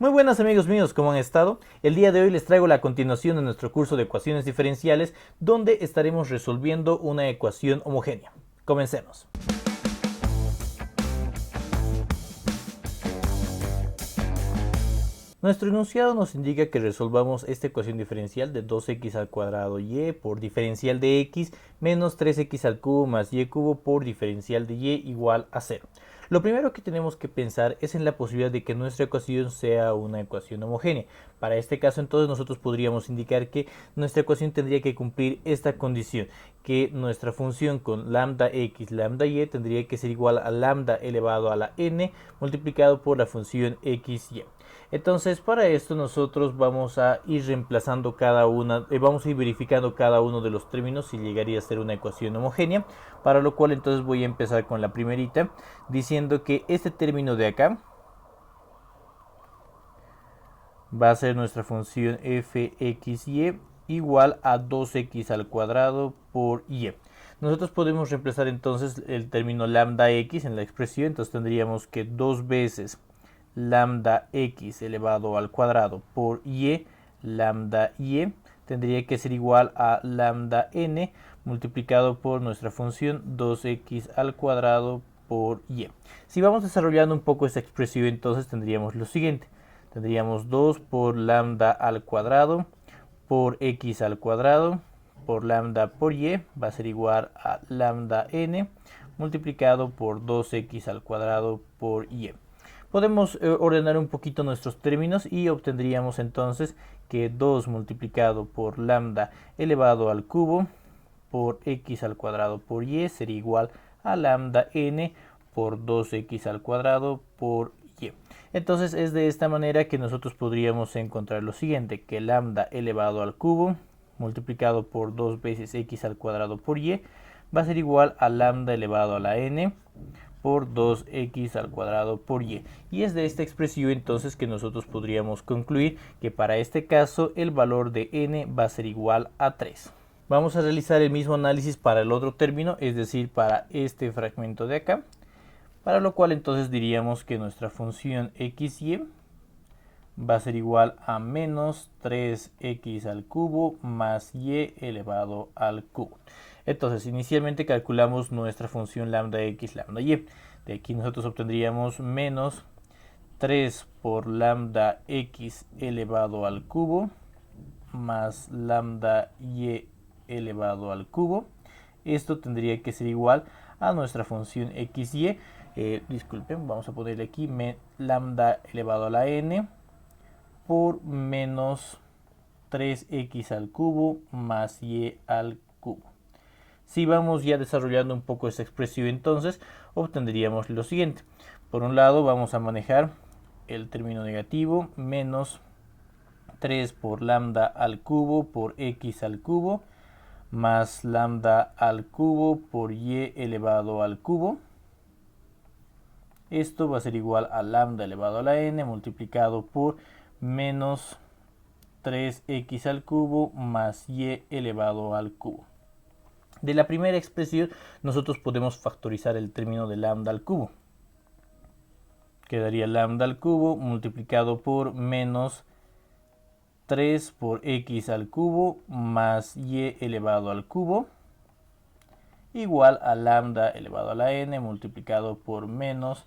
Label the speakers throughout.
Speaker 1: Muy buenas amigos míos, ¿cómo han estado? El día de hoy les traigo la continuación de nuestro curso de ecuaciones diferenciales, donde estaremos resolviendo una ecuación homogénea. Comencemos. Nuestro enunciado nos indica que resolvamos esta ecuación diferencial de 2x al cuadrado y por diferencial de x menos 3x al cubo más y cubo por diferencial de y igual a 0. Lo primero que tenemos que pensar es en la posibilidad de que nuestra ecuación sea una ecuación homogénea. Para este caso entonces nosotros podríamos indicar que nuestra ecuación tendría que cumplir esta condición, que nuestra función con lambda x, lambda y tendría que ser igual a lambda elevado a la n multiplicado por la función x, y. Entonces para esto nosotros vamos a ir reemplazando vamos a ir verificando cada uno de los términos si llegaría a ser una ecuación homogénea, para lo cual entonces voy a empezar con la primerita diciendo que este término de acá va a ser nuestra función fxy igual a 2x al cuadrado por y. Nosotros podemos reemplazar entonces el término lambda x en la expresión, entonces tendríamos que 2 veces lambda x elevado al cuadrado por y, lambda y, tendría que ser igual a lambda n multiplicado por nuestra función 2x al cuadrado por y. Si vamos desarrollando un poco esta expresión, entonces tendríamos lo siguiente. Tendríamos 2 por lambda al cuadrado por x al cuadrado por lambda por y va a ser igual a lambda n multiplicado por 2x al cuadrado por y. Podemos ordenar un poquito nuestros términos y obtendríamos entonces que 2 multiplicado por lambda elevado al cubo por x al cuadrado por y sería igual a lambda n por 2x al cuadrado por y. Entonces es de esta manera que nosotros podríamos encontrar lo siguiente, que lambda elevado al cubo multiplicado por 2 veces x al cuadrado por y va a ser igual a lambda elevado a la n por 2x al cuadrado por y. Y es de esta expresión entonces que nosotros podríamos concluir que para este caso el valor de n va a ser igual a 3. Vamos a realizar el mismo análisis para el otro término, es decir, para este fragmento de acá, para lo cual entonces diríamos que nuestra función xy va a ser igual a menos 3x al cubo más y elevado al cubo. Entonces inicialmente calculamos nuestra función lambda x, lambda y. De aquí nosotros obtendríamos menos 3 por lambda x elevado al cubo más lambda y elevado al cubo. Esto tendría que ser igual a nuestra función xy. Disculpen, vamos a ponerle aquí lambda elevado a la n por menos 3x al cubo más y al cubo. Si vamos ya desarrollando un poco esta expresión, entonces obtendríamos lo siguiente. Por un lado vamos a manejar el término negativo, menos 3 por lambda al cubo por x al cubo, más lambda al cubo por y elevado al cubo. Esto va a ser igual a lambda elevado a la n multiplicado por menos 3x al cubo más y elevado al cubo. De la primera expresión nosotros podemos factorizar el término de lambda al cubo. Quedaría lambda al cubo multiplicado por menos 3 por x al cubo más y elevado al cubo igual a lambda elevado a la n multiplicado por menos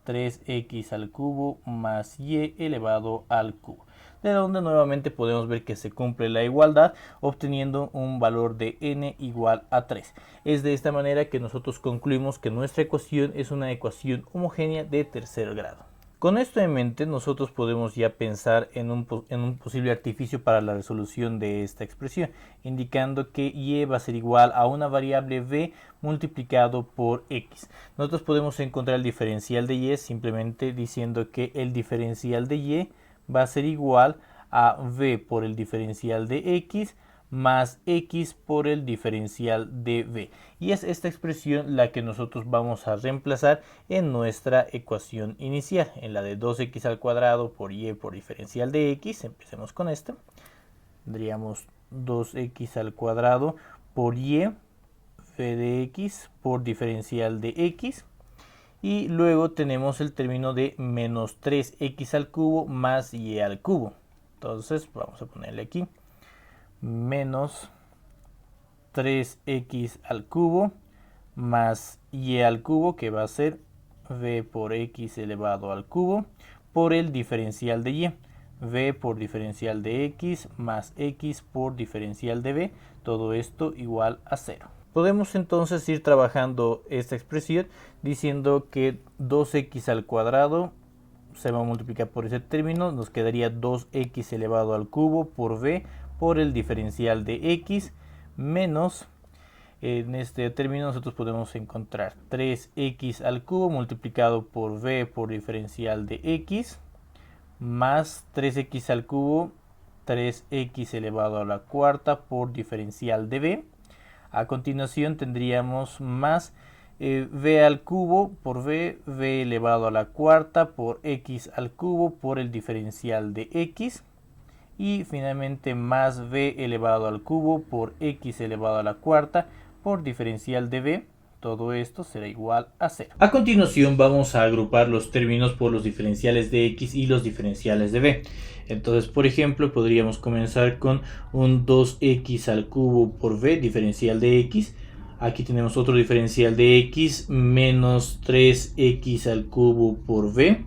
Speaker 1: 3x al cubo más y elevado al cubo, de donde nuevamente podemos ver que se cumple la igualdad obteniendo un valor de n igual a 3. Es de esta manera que nosotros concluimos que nuestra ecuación es una ecuación homogénea de tercer grado. Con esto en mente nosotros podemos ya pensar en un posible artificio para la resolución de esta expresión, indicando que y va a ser igual a una variable v multiplicado por x. Nosotros podemos encontrar el diferencial de y simplemente diciendo que el diferencial de y va a ser igual a v por el diferencial de x más x por el diferencial de v. Y es esta expresión la que nosotros vamos a reemplazar en nuestra ecuación inicial, en la de 2x al cuadrado por y por diferencial de x. Empecemos con esta. Tendríamos 2x al cuadrado por y v de x por diferencial de x Y luego tenemos el término de menos 3x al cubo más y al cubo. Entonces vamos a ponerle aquí menos 3x al cubo más y al cubo, que va a ser v por x elevado al cubo por el diferencial de y. V por diferencial de x más x por diferencial de v, todo esto igual a 0. Podemos entonces ir trabajando esta expresión diciendo que 2x al cuadrado se va a multiplicar por ese término, nos quedaría 2x elevado al cubo por v por el diferencial de x menos, en este término nosotros podemos encontrar 3x al cubo multiplicado por v por diferencial de x más 3x al cubo, 3x elevado a la cuarta por diferencial de v. A continuación tendríamos más v al cubo por v elevado a la cuarta por x al cubo por el diferencial de x. Y finalmente más v elevado al cubo por x elevado a la cuarta por diferencial de v. Todo esto será igual a 0. A continuación vamos a agrupar los términos por los diferenciales de x y los diferenciales de v. Entonces, por ejemplo, podríamos comenzar con un 2x al cubo por v, diferencial de x. Aquí tenemos otro diferencial de x, menos 3x al cubo por v.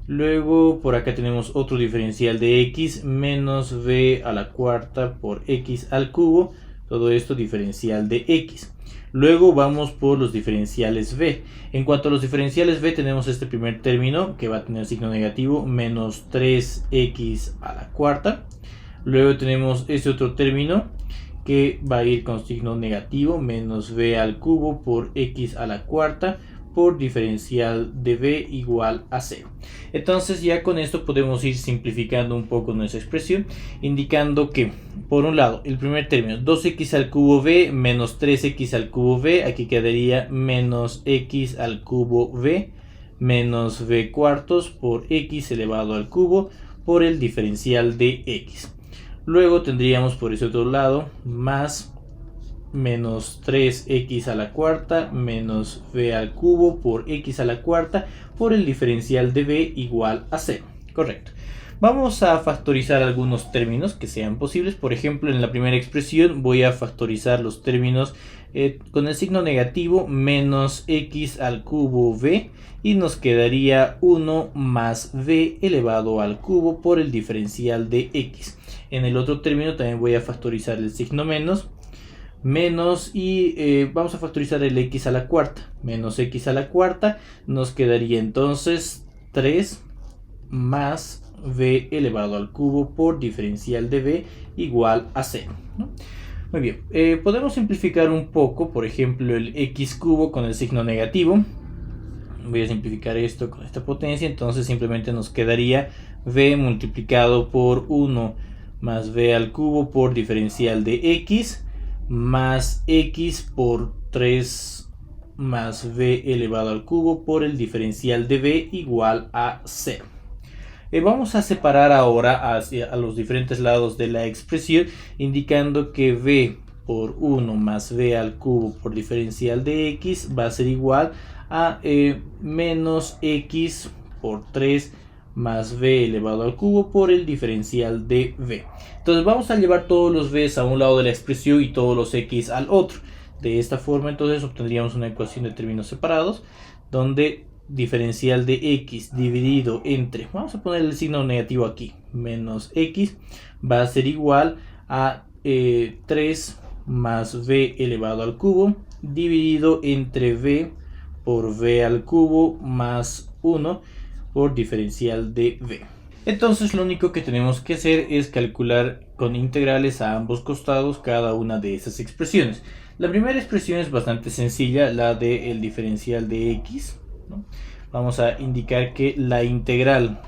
Speaker 1: Luego por acá tenemos otro diferencial de x, menos v a la cuarta por x al cubo. Todo esto diferencial de x. Luego vamos por los diferenciales v. En cuanto a los diferenciales v, tenemos este primer término que va a tener signo negativo, menos 3x a la cuarta. Luego tenemos este otro término que va a ir con signo negativo, menos v al cubo por x a la cuarta por diferencial de v igual a 0. Entonces ya con esto podemos ir simplificando un poco nuestra expresión, indicando que por un lado el primer término 2x al cubo v menos 3x al cubo v, aquí quedaría menos x al cubo v menos v cuartos por x elevado al cubo por el diferencial de x. Luego tendríamos por ese otro lado más menos 3x a la cuarta menos v al cubo por x a la cuarta por el diferencial de v igual a 0. Correcto. Vamos a factorizar algunos términos que sean posibles. Por ejemplo, en la primera expresión voy a factorizar los términos con el signo negativo, menos x al cubo v, y nos quedaría 1 más v elevado al cubo por el diferencial de x. En el otro término también voy a factorizar el signo menos y vamos a factorizar el x a la cuarta. Menos x a la cuarta nos quedaría entonces 3 más v elevado al cubo por diferencial de v igual a 0, ¿no? Muy bien, podemos simplificar un poco, por ejemplo, el x cubo con el signo negativo. Voy a simplificar esto con esta potencia, entonces simplemente nos quedaría v multiplicado por 1 más v al cubo por diferencial de x más x por 3 más v elevado al cubo por el diferencial de v igual a 0. Vamos a separar ahora a los diferentes lados de la expresión, indicando que v por 1 más v al cubo por diferencial de x va a ser igual a menos x por 3 más v elevado al cubo por el diferencial de v. Entonces vamos a llevar todos los v's a un lado de la expresión y todos los x al otro. De esta forma entonces obtendríamos una ecuación de términos separados, donde diferencial de x dividido entre, vamos a poner el signo negativo aquí, menos x, va a ser igual a 3 más v elevado al cubo dividido entre v por v al cubo más 1 por diferencial de v. Entonces lo único que tenemos que hacer es calcular con integrales a ambos costados cada una de esas expresiones. La primera expresión es bastante sencilla, la del diferencial de x, ¿no? Vamos a indicar que la integral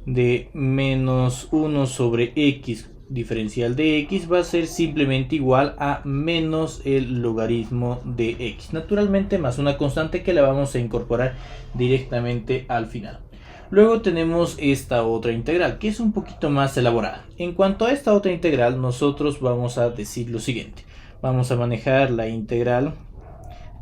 Speaker 1: de menos 1 sobre x diferencial de x va a ser simplemente igual a menos el logaritmo de x, naturalmente más una constante que la vamos a incorporar directamente al final. Luego tenemos esta otra integral que es un poquito más elaborada. En cuanto a esta otra integral, nosotros vamos a decir lo siguiente: vamos a manejar la integral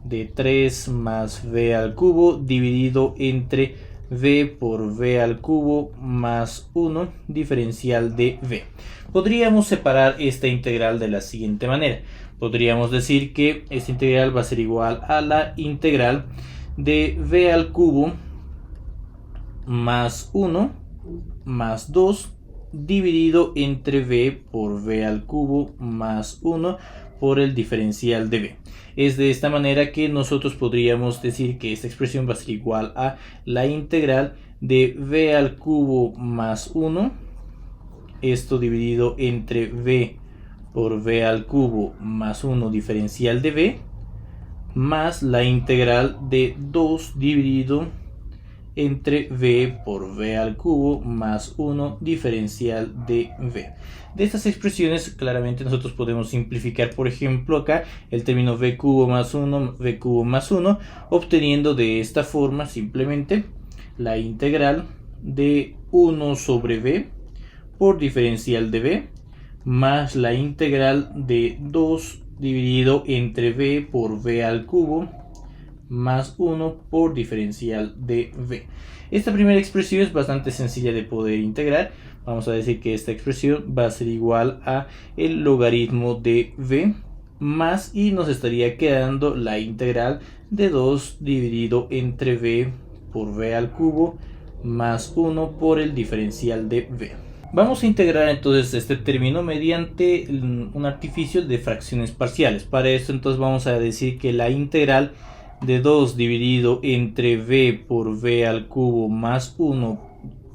Speaker 1: de 3 más v al cubo dividido entre v por v al cubo más 1 diferencial de v. Podríamos separar esta integral de la siguiente manera. Podríamos decir que esta integral va a ser igual a la integral de v al cubo más 1 más 2 dividido entre v por v al cubo más 1 por el diferencial de v. Es de esta manera que nosotros podríamos decir que esta expresión va a ser igual a la integral de v al cubo más 1, esto dividido entre v por v al cubo más 1 diferencial de v, más la integral de 2 dividido entre v por v al cubo más 1 diferencial de v. De estas expresiones claramente nosotros podemos simplificar, por ejemplo, acá el término v cubo más 1, obteniendo de esta forma simplemente la integral de 1 sobre v por diferencial de v más la integral de 2 dividido entre v por v al cubo más 1 por diferencial de v. Esta primera expresión es bastante sencilla de poder integrar. Vamos a decir que esta expresión va a ser igual a el logaritmo de v más, y nos estaría quedando la integral de 2 dividido entre v por v al cubo más 1 por el diferencial de v. Vamos a integrar entonces este término mediante un artificio de fracciones parciales. Para esto entonces vamos a decir que la integral de 2 dividido entre v por v al cubo más 1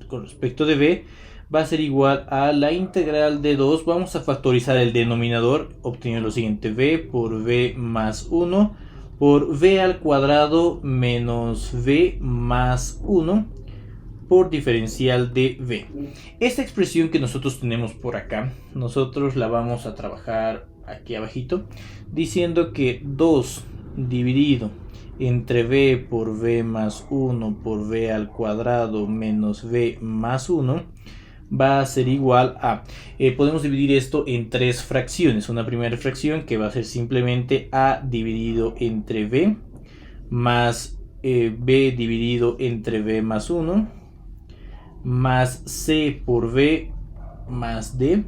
Speaker 1: con respecto de v va a ser igual a la integral de 2. Vamos a factorizar el denominador obteniendo lo siguiente: v por v más 1 por v al cuadrado menos v más 1 por diferencial de v. Esta expresión que nosotros tenemos por acá, nosotros la vamos a trabajar aquí abajito diciendo que 2 dividido entre v por v más 1 por v al cuadrado menos v más 1 va a ser igual a, podemos dividir esto en tres fracciones. Una primera fracción que va a ser simplemente a dividido entre v más b dividido entre v más 1 más c por v más d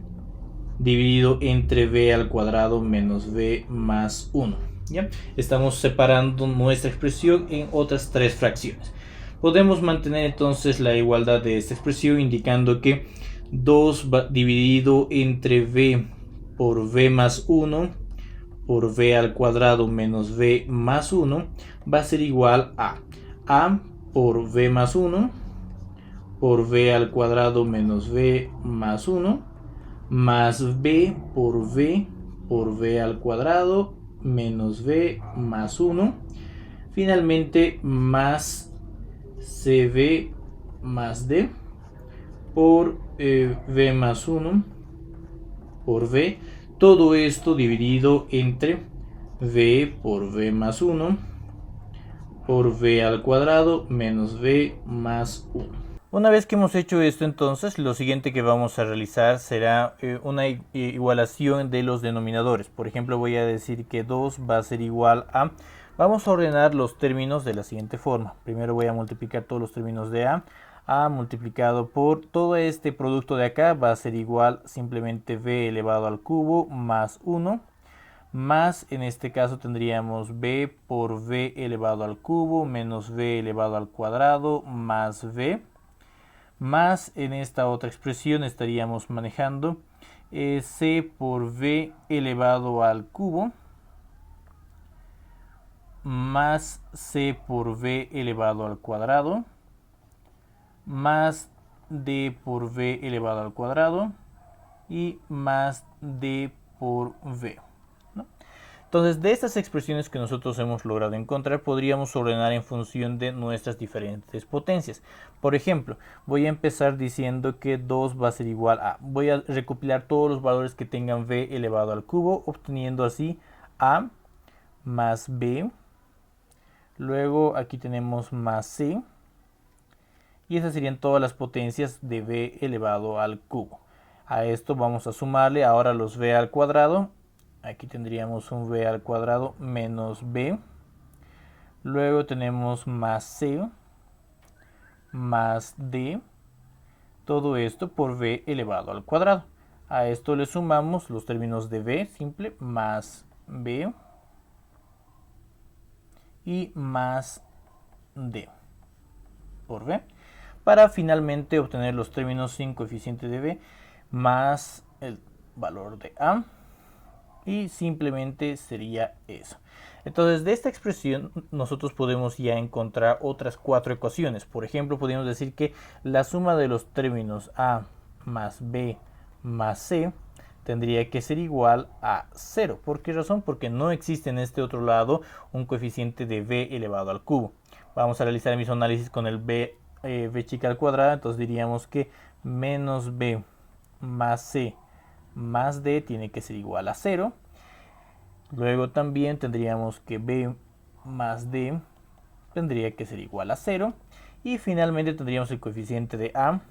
Speaker 1: dividido entre v al cuadrado menos v más 1. ¿Ya? Estamos separando nuestra expresión en otras tres fracciones. Podemos mantener entonces la igualdad de esta expresión indicando que 2 dividido entre v por v más 1 por v al cuadrado menos v más 1 va a ser igual a por v más 1 por v al cuadrado menos v más 1 más b por v al cuadrado menos v más 1, finalmente más cv más d por v más 1 por v, todo esto dividido entre v por v más 1 por v al cuadrado menos v más 1. Una vez que hemos hecho esto, entonces lo siguiente que vamos a realizar será una igualación de los denominadores. Por ejemplo, voy a decir que 2 va a ser igual a... Vamos a ordenar los términos de la siguiente forma. Primero voy a multiplicar todos los términos de a multiplicado por todo este producto de acá va a ser igual simplemente v elevado al cubo más 1, más en este caso tendríamos b por v elevado al cubo menos v elevado al cuadrado más v, más en esta otra expresión estaríamos manejando c por v elevado al cubo más c por v elevado al cuadrado más d por v elevado al cuadrado y más d por v, ¿no? Entonces, de estas expresiones que nosotros hemos logrado encontrar, podríamos ordenar en función de nuestras diferentes potencias. Por ejemplo, voy a empezar diciendo que 2 va a ser igual a... Voy a recopilar todos los valores que tengan v elevado al cubo, obteniendo así a más b. Luego aquí tenemos más c. Y esas serían todas las potencias de v elevado al cubo. A esto vamos a sumarle ahora los v al cuadrado. Aquí tendríamos un v al cuadrado menos b Luego tenemos más c más d, todo esto por b elevado al cuadrado. A esto le sumamos los términos de b simple más b y más d por b, para finalmente obtener los términos sin coeficiente de b más el valor de a, y simplemente sería eso. Entonces, de esta expresión nosotros podemos ya encontrar otras 4 ecuaciones. Por ejemplo, podemos decir que la suma de los términos a más b más c tendría que ser igual a 0. ¿Por qué razón? Porque no existe en este otro lado un coeficiente de b elevado al cubo. Vamos a realizar el mismo análisis con el b chica al cuadrado. Entonces diríamos que menos b más c más d tiene que ser igual a 0. Luego también tendríamos que b más d tendría que ser igual a 0. Y finalmente tendríamos el coeficiente de a,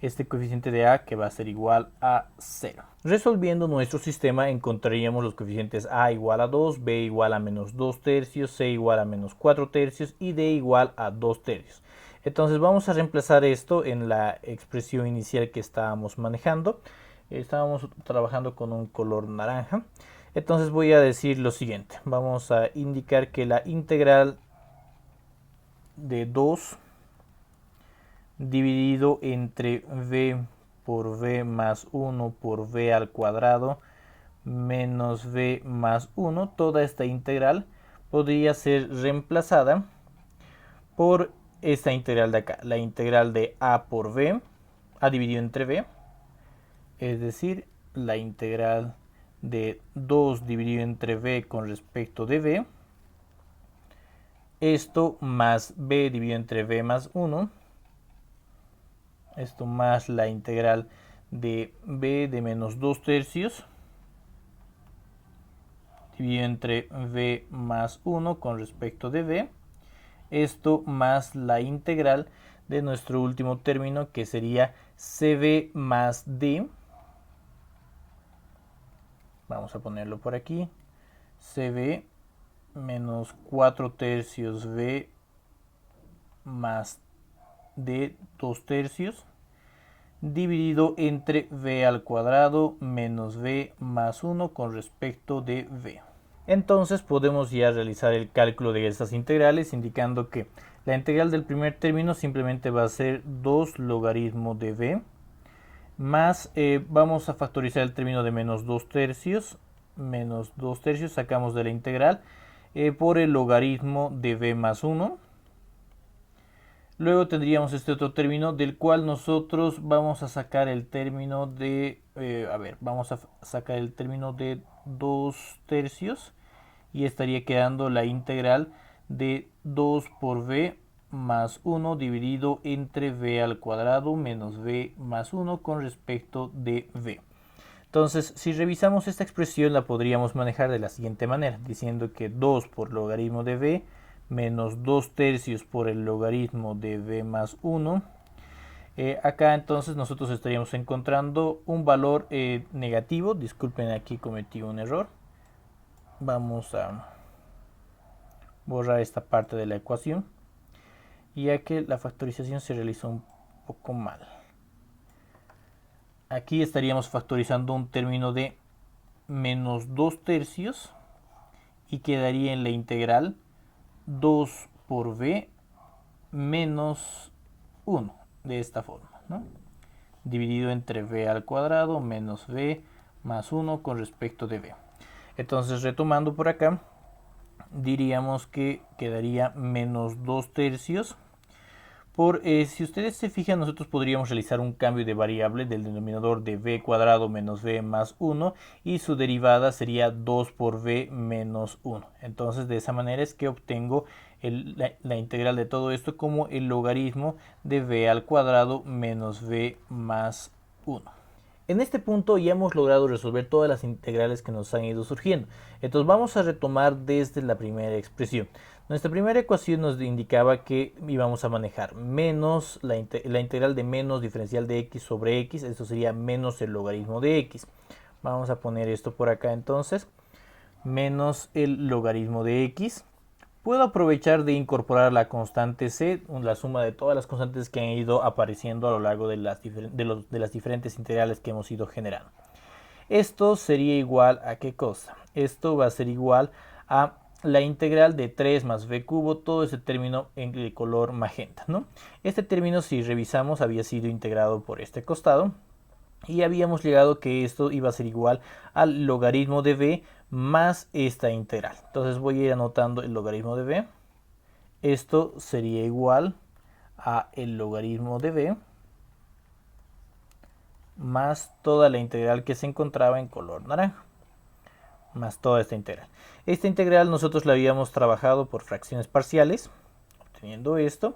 Speaker 1: este coeficiente de a que va a ser igual a 0. Resolviendo nuestro sistema encontraríamos los coeficientes a igual a 2, b igual a menos 2 tercios, c igual a menos 4 tercios y d igual a 2 tercios. Entonces vamos a reemplazar esto en la expresión inicial que estábamos manejando. Estábamos trabajando con un color naranja. Entonces voy a decir lo siguiente. Vamos a indicar que la integral de 2 dividido entre v por v más 1 por v al cuadrado menos v más 1, toda esta integral podría ser reemplazada por esta integral de acá, la integral de a por v, a dividido entre v, es decir, la integral de 2 dividido entre v con respecto de v, esto más b dividido entre v más 1, esto más la integral de b de menos 2 tercios dividido entre v más 1 con respecto de v, esto más la integral de nuestro último término que sería cb más d. Vamos a ponerlo por aquí. cb menos 4 tercios v más d 2 tercios dividido entre v al cuadrado menos v más 1 con respecto de v. Entonces podemos ya realizar el cálculo de estas integrales indicando que la integral del primer término simplemente va a ser 2 logaritmo de v más, vamos a factorizar el término de menos 2 tercios, sacamos de la integral por el logaritmo de v más 1. Luego tendríamos este otro término del cual nosotros vamos a sacar el término de, vamos a sacar el término de 2 tercios y estaría quedando la integral de 2 por v más 1 dividido entre v al cuadrado menos v más 1 con respecto de v. Entonces, si revisamos esta expresión la podríamos manejar de la siguiente manera, diciendo que 2 por logaritmo de v menos 2 tercios por el logaritmo de v más 1. Acá entonces nosotros estaríamos encontrando un valor negativo. Disculpen, aquí cometí un error. Vamos a borrar esta parte de la ecuación, ya que la factorización se realizó un poco mal. Aquí estaríamos factorizando un término de menos 2 tercios y quedaría en la integral 2 por v menos 1, de esta forma, ¿no? Dividido entre v al cuadrado menos v más 1 con respecto de v. Entonces, retomando por acá, diríamos que quedaría menos 2 tercios por, si ustedes se fijan, nosotros podríamos realizar un cambio de variable del denominador de v cuadrado menos v más 1 y su derivada sería 2 por v menos 1. Entonces, de esa manera es que obtengo la integral de todo esto como el logaritmo de v al cuadrado menos v más 1. En este punto ya hemos logrado resolver todas las integrales que nos han ido surgiendo. Entonces vamos a retomar desde la primera expresión. Nuestra primera ecuación nos indicaba que íbamos a manejar menos la integral de menos diferencial de x sobre x. Esto sería menos el logaritmo de x. Vamos a poner esto por acá entonces. Menos el logaritmo de x puedo aprovechar de incorporar la constante c, la suma de todas las constantes que han ido apareciendo a lo largo de las diferentes integrales que hemos ido generando. Esto sería igual a ¿qué cosa? Esto va a ser igual a la integral de 3 más v cubo, todo ese término en de color magenta, ¿no? Este término, si revisamos, había sido integrado por este costado y habíamos llegado que esto iba a ser igual al logaritmo de v más esta integral. Entonces voy a ir anotando el logaritmo de v. Esto sería igual a el logaritmo de v más toda la integral que se encontraba en color naranja, más toda esta integral. Esta integral nosotros la habíamos trabajado por fracciones parciales, obteniendo esto,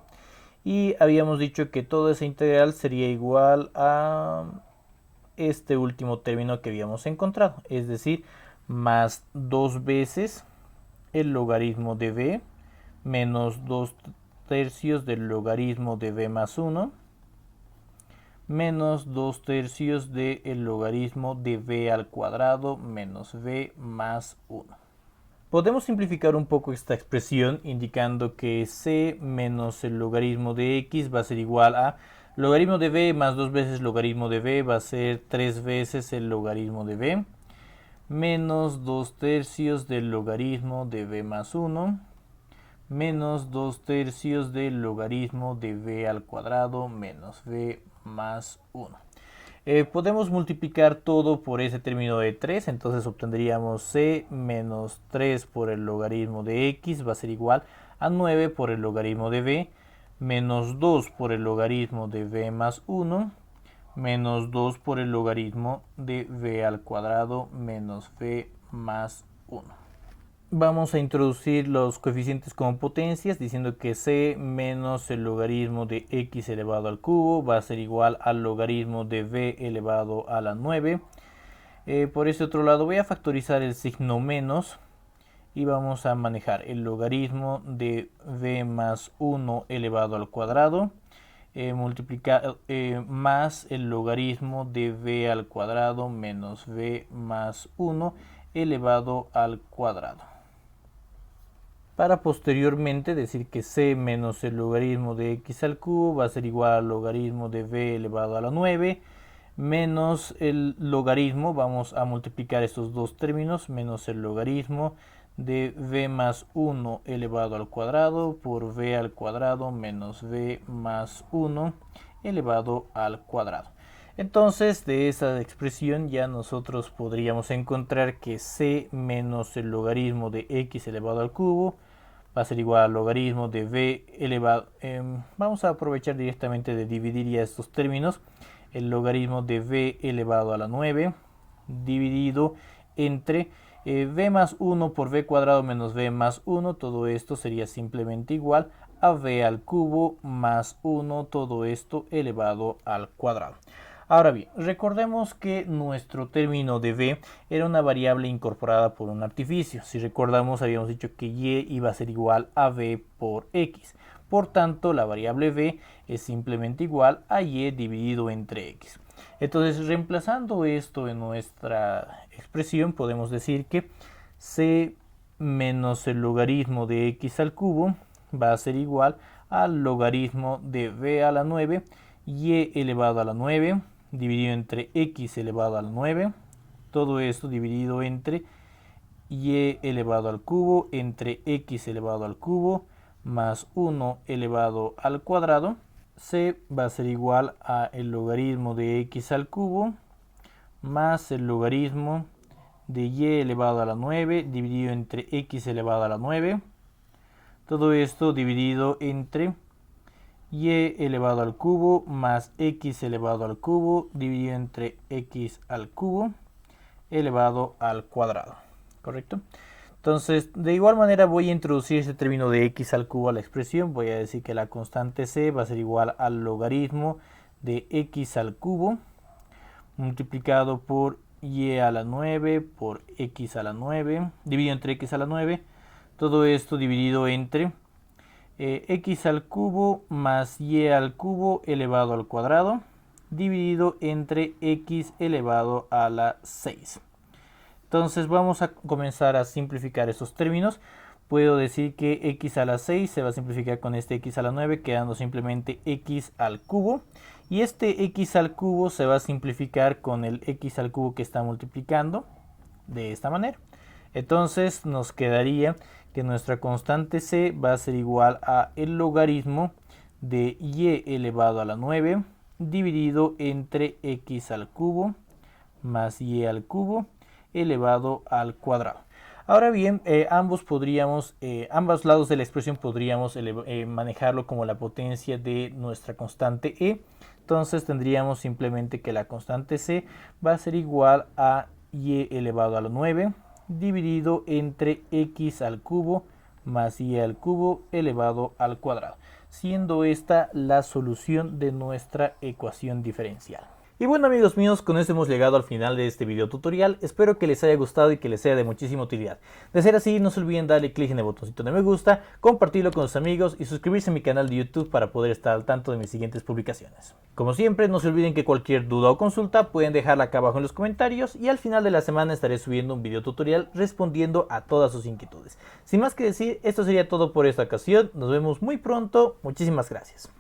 Speaker 1: y habíamos dicho que toda esa integral sería igual a este último término que habíamos encontrado, es decir, más 2 veces el logaritmo de v menos 2 tercios del logaritmo de v más 1 menos 2 tercios del logaritmo de v al cuadrado menos v más 1. Podemos simplificar un poco esta expresión indicando que c menos el logaritmo de x va a ser igual a logaritmo de v más 2 veces logaritmo de v va a ser 3 veces el logaritmo de v menos 2 tercios del logaritmo de v más 1 menos 2 tercios del logaritmo de v al cuadrado menos v más 1. Podemos multiplicar todo por ese término de 3, entonces obtendríamos c menos 3 por el logaritmo de x va a ser igual a 9 por el logaritmo de v menos 2 por el logaritmo de v más 1 menos 2 por el logaritmo de v al cuadrado menos v más 1. Vamos a introducir los coeficientes como potencias diciendo que c menos el logaritmo de x elevado al cubo va a ser igual al logaritmo de v elevado a la 9. Por este otro lado voy a factorizar el signo menos y vamos a manejar el logaritmo de v más 1 elevado al cuadrado más el logaritmo de v al cuadrado menos v más 1 elevado al cuadrado. Para posteriormente decir que c menos el logaritmo de x al cubo va a ser igual al logaritmo de v elevado a la 9 menos el logaritmo, vamos a multiplicar estos dos términos, menos el logaritmo de v más 1 elevado al cuadrado por v al cuadrado menos v más 1 elevado al cuadrado. Entonces de esa expresión ya nosotros podríamos encontrar que c menos el logaritmo de x elevado al cubo va a ser igual al logaritmo de v elevado. Vamos a aprovechar directamente de dividir ya estos términos. El logaritmo de v elevado a la 9 dividido entre v más 1 por v cuadrado menos v más 1. Todo esto sería simplemente igual a v al cubo más 1. Todo esto elevado al cuadrado. Ahora bien, recordemos que nuestro término de v era una variable incorporada por un artificio. Si recordamos, habíamos dicho que y iba a ser igual a v por x. Por tanto, la variable v es simplemente igual a y dividido entre x. Entonces, reemplazando esto en nuestra expresión, podemos decir que c menos el logaritmo de x al cubo va a ser igual al logaritmo de v a la 9 y elevado a la 9 dividido entre x elevado a la 9, todo esto dividido entre y elevado al cubo entre x elevado al cubo más 1 elevado al cuadrado. C va a ser igual a el logaritmo de x al cubo más el logaritmo de y elevado a la 9 dividido entre x elevado a la 9, todo esto dividido entre y elevado al cubo más x elevado al cubo dividido entre x al cubo elevado al cuadrado, ¿correcto? Entonces, de igual manera voy a introducir este término de x al cubo a la expresión. Voy a decir que la constante c va a ser igual al logaritmo de x al cubo multiplicado por y a la 9 por x a la 9 dividido entre x a la 9. Todo esto dividido entre x al cubo más y al cubo elevado al cuadrado dividido entre x elevado a la 6. Entonces vamos a comenzar a simplificar estos términos. puedo decir que x a la 6 se va a simplificar con este x a la 9, quedando simplemente x al cubo. Y este x al cubo se va a simplificar con el x al cubo que está multiplicando, de esta manera. Entonces nos quedaría que nuestra constante c va a ser igual a el logaritmo de y elevado a la 9 dividido entre x al cubo más y al cubo elevado al cuadrado. Ahora bien, ambos lados de la expresión podríamos manejarlo como la potencia de nuestra constante e. Entonces tendríamos simplemente que la constante c va a ser igual a y elevado a la 9 dividido entre x al cubo más y al cubo elevado al cuadrado, siendo esta la solución de nuestra ecuación diferencial. Y bueno, amigos míos, con esto hemos llegado al final de este video tutorial. Espero que les haya gustado y que les sea de muchísima utilidad. De ser así, no se olviden darle clic en el botoncito de me gusta, compartirlo con sus amigos y suscribirse a mi canal de YouTube para poder estar al tanto de mis siguientes publicaciones. Como siempre, no se olviden que cualquier duda o consulta pueden dejarla acá abajo en los comentarios y al final de la semana estaré subiendo un video tutorial respondiendo a todas sus inquietudes. Sin más que decir, esto sería todo por esta ocasión. Nos vemos muy pronto. Muchísimas gracias.